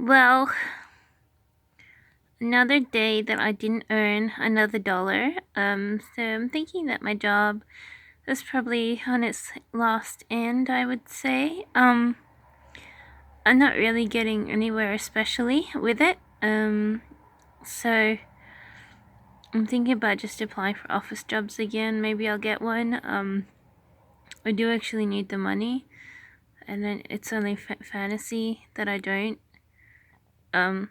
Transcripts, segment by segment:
Well, another day that I didn't earn another dollar. So I'm thinking that my job is probably on its last end, I would say. I'm not really getting anywhere especially with it. So I'm thinking about just applying for office jobs again. Maybe I'll get one. I do actually need the money, and then it's only fantasy that I don't. Um,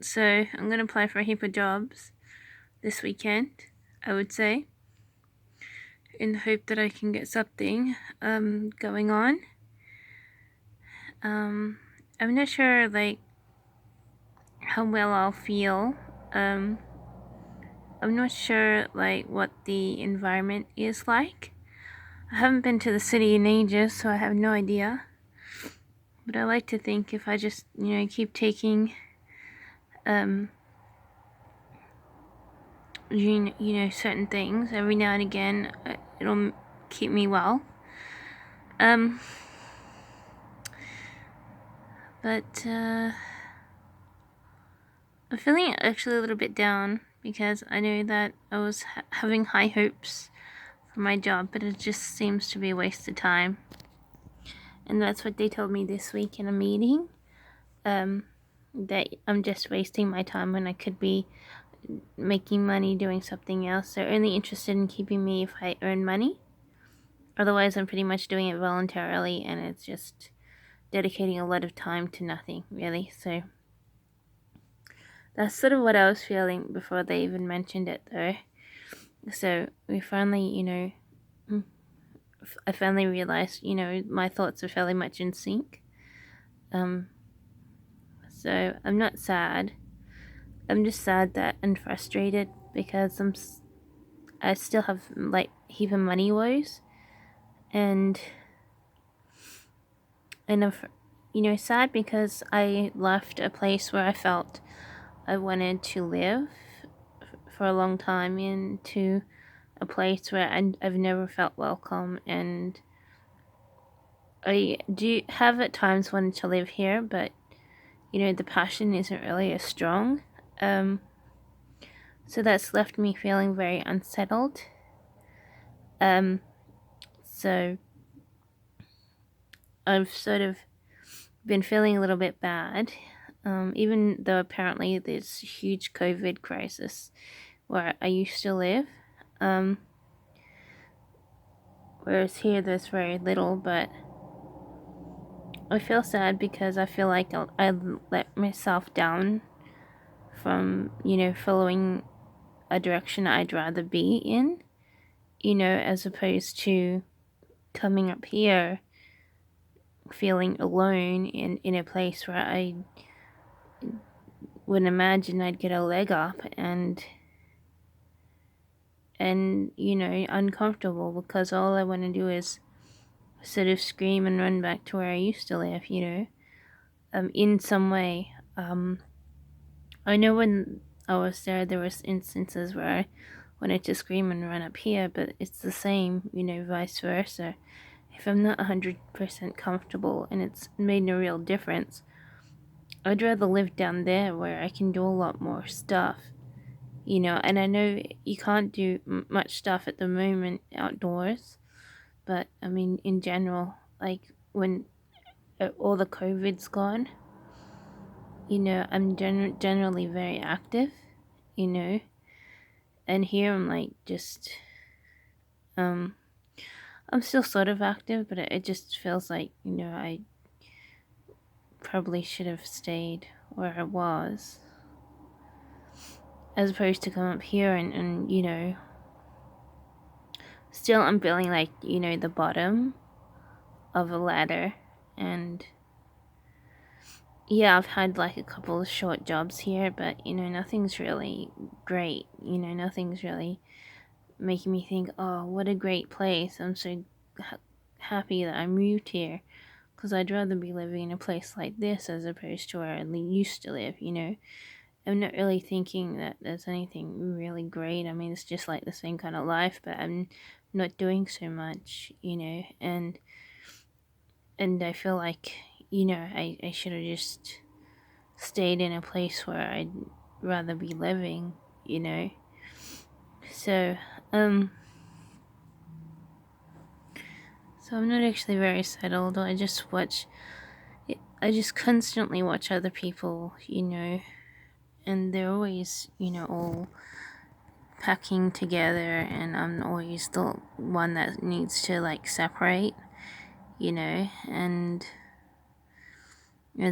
so I'm gonna apply for a heap of jobs this weekend, I would say, in the hope that I can get something going on. I'm not sure like how well I'll feel. Um, I'm not sure like what the environment is like. I haven't been to the city in ages, so I have no idea. But I like to think if I just keep taking um certain things every now and again, it'll keep me well. Um, but I'm feeling actually a little bit down because I know that I was having high hopes for my job, but it just seems to be a waste of time. And that's what they told me this week in a meeting. That I'm just wasting my time when I could be making money doing something else. They're only interested in keeping me if I earn money. Otherwise, I'm pretty much doing it voluntarily, and it's just dedicating a lot of time to nothing, really. So that's sort of what I was feeling before they even mentioned it, though. So we finally, I finally realized, my thoughts are fairly much in sync. Um, so I'm not sad. I'm just sad that and frustrated because I still have like heap of money woes, and I'm sad because I left a place where I felt I wanted to live for a long time into a place where I've never felt welcome, and I do have at times wanted to live here, but the passion isn't really as strong. Um, so that's left me feeling very unsettled. Um, so I've sort of been feeling a little bit bad, even though apparently there's a huge COVID crisis where I used to live. Um, whereas here there's very little, but I feel sad because I feel like I let myself down from, following a direction I'd rather be in, as opposed to coming up here feeling alone in a place where I wouldn't imagine I'd get a leg up and uncomfortable because all I want to do is sort of scream and run back to where I used to live, in some way. I know when I was there was instances where I wanted to scream and run up here, but it's the same, vice versa. If I'm not 100% comfortable and it's made no real difference, I'd rather live down there where I can do a lot more stuff, and I know you can't do much stuff at the moment outdoors, but I mean, in general, like when all the COVID's gone, I'm generally very active, you know, and here I'm like just, um, I'm still sort of active, but it just feels like, I probably should have stayed where I was, as opposed to come up here and still I'm feeling like, the bottom of a ladder, and yeah, I've had like a couple of short jobs here, but nothing's really great. Nothing's really making me think, oh, what a great place. I'm so happy that I moved here because I'd rather be living in a place like this as opposed to where I used to live. I'm not really thinking that there's anything really great. I mean, it's just like the same kind of life, but I'm not doing so much, and I feel like I should have just stayed in a place where I'd rather be living, you know. So, um, so I'm not actually very settled. I just constantly watch other people, and they're always, all packing together, and I'm always the one that needs to like separate, and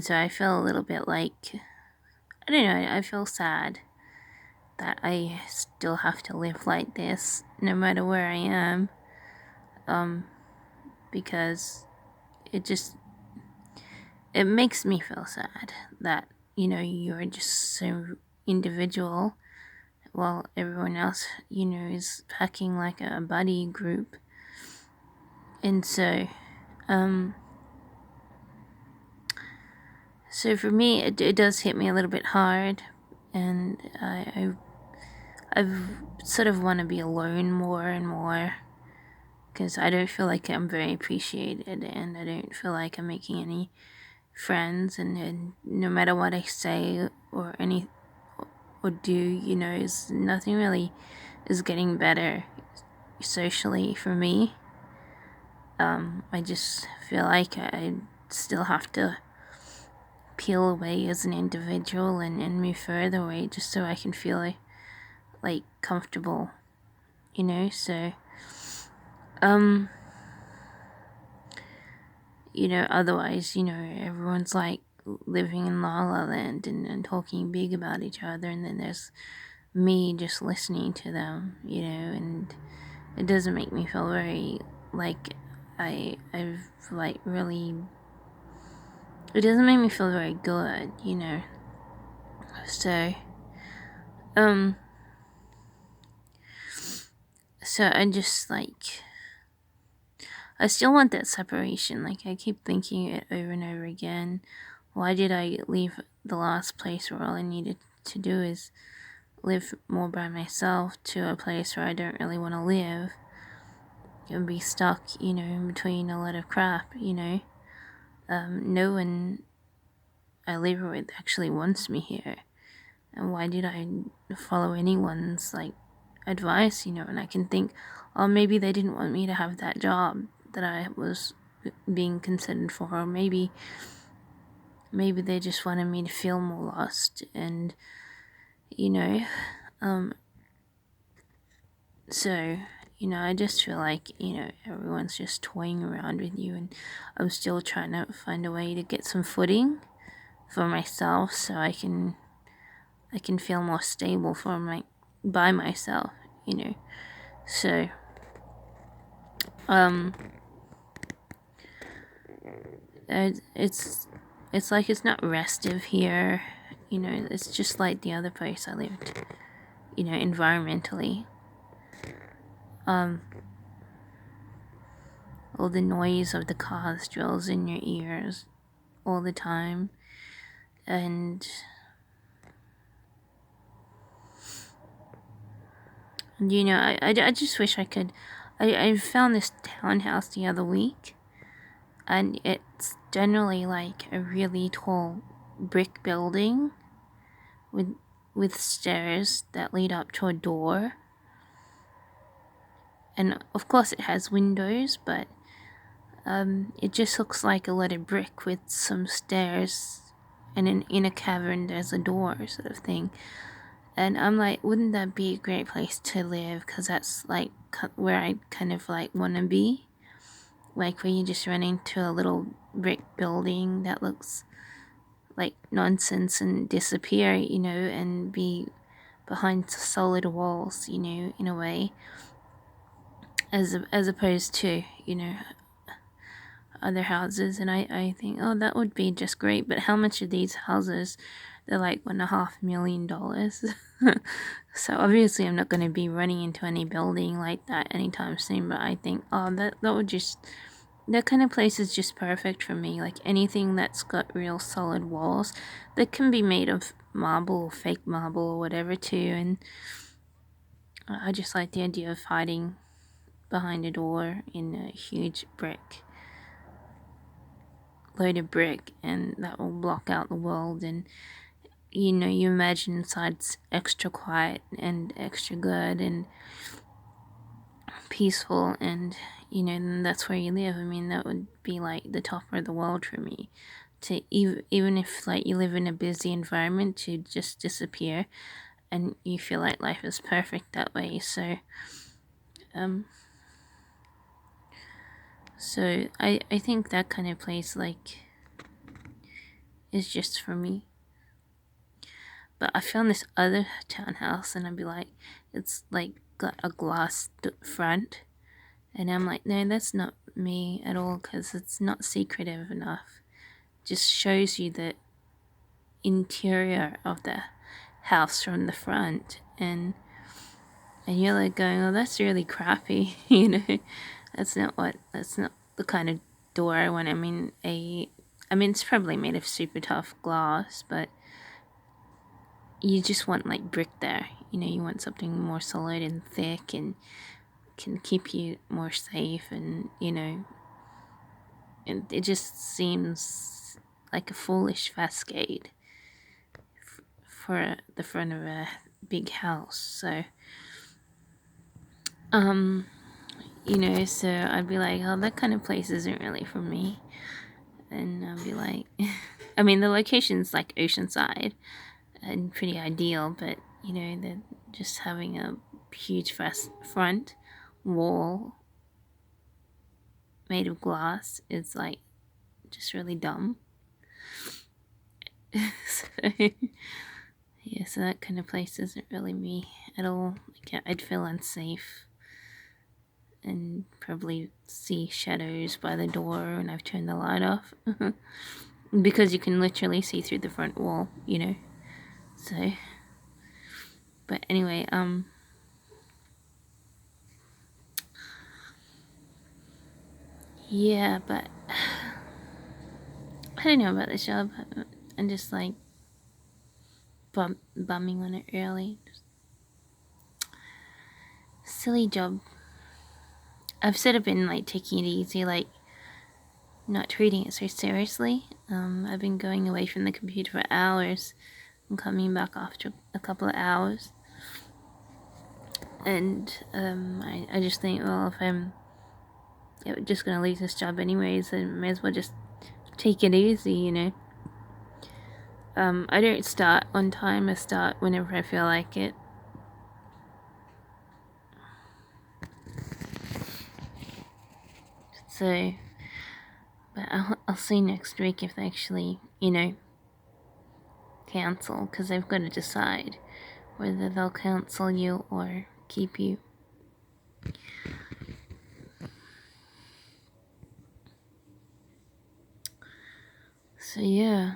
so I feel a little bit like, I don't know, I feel sad that I still have to live like this no matter where I am, because it just it makes me feel sad that you're just so individual while everyone else is packing like a buddy group. And so for me it does hit me a little bit hard, and I've sort of want to be alone more and more, because I don't feel like I'm very appreciated, and I don't feel like I'm making any friends, and no matter what I say or do, is nothing really is getting better socially for me. I just feel like I still have to peel away as an individual and move further away just so I can feel like comfortable, so otherwise, everyone's like living in La La Land and talking big about each other, and then there's me just listening to them, and it doesn't make me feel very like I've like really, it doesn't make me feel very good, so um so I just like, I still want that separation. Like, I keep thinking it over and over again. Why did I leave the last place where all I needed to do is live more by myself to a place where I don't really want to live and be stuck, in between a lot of crap, no one I live with actually wants me here. And why did I follow anyone's, like, advice, and I can think, oh, maybe they didn't want me to have that job that I was being considered for, or maybe they just wanted me to feel more lost, and so I just feel like everyone's just toying around with you, and I'm still trying to find a way to get some footing for myself so I can feel more stable by myself, so it's like it's not restive here, it's just like the other place I lived, environmentally. All the noise of the cars drills in your ears all the time, and I just wish I could. I found this townhouse the other week, and it's generally like a really tall brick building with stairs that lead up to a door, and of course it has windows, but it just looks like a lot of brick with some stairs, and in a cavern there's a door sort of thing. And I'm like, wouldn't that be a great place to live? Because that's like where I kind of like want to be. Like where you just run into a little brick building that looks like nonsense and disappear, and be behind solid walls, in a way. As opposed to, other houses. And I think, oh, that would be just great. But how much are these houses? They're like $1.5 million. So obviously I'm not going to be running into any building like that anytime soon, but I think, oh, that would just, that kind of place is just perfect for me. Like anything that's got real solid walls that can be made of marble or fake marble or whatever too. And I just like the idea of hiding behind a door in a huge brick load of brick and that will block out the world, and you know, you imagine inside's extra quiet and extra good and peaceful, and you know, then that's where you live. I mean, that would be like the top of the world for me, to even if like you live in a busy environment, to just disappear and you feel like life is perfect that way. Um so I think that kind of place like is just for me. But I found this other townhouse and I'd be like, it's like got a glass front, and I'm like, no, that's not me at all, because it's not secretive enough. Just shows you the interior of the house from the front, and you're like going, oh, that's really crappy. You know, that's not the kind of door I want. I mean, it's probably made of super tough glass, but you just want like brick there. You know, you want something more solid and thick and can keep you more safe, and you know, and it just seems like a foolish facade for the front of a big house. So, you know, so I'd be like, oh, that kind of place isn't really for me. And I'd be like, I mean, the location's like oceanside and pretty ideal, but you know, just having a huge front wall made of glass is like just really dumb. So, yeah, so that kind of place isn't really me at all. Like, I'd feel unsafe and probably see shadows by the door when I've turned the light off. Because you can literally see through the front wall, you know. So, but anyway, yeah, but I don't know about this job. I'm just like bumming on it really. Just silly job. I've sort of been like taking it easy, like not treating it so seriously. I've been going away from the computer for hours and coming back after a couple of hours. And I just think, well, if I'm just gonna leave this job anyways, then I may as well just take it easy, you know. I don't start on time. I start whenever I feel like it. So, but I'll see next week if they actually, you know, cancel, because they've got to decide whether they'll cancel you or keep you. So yeah.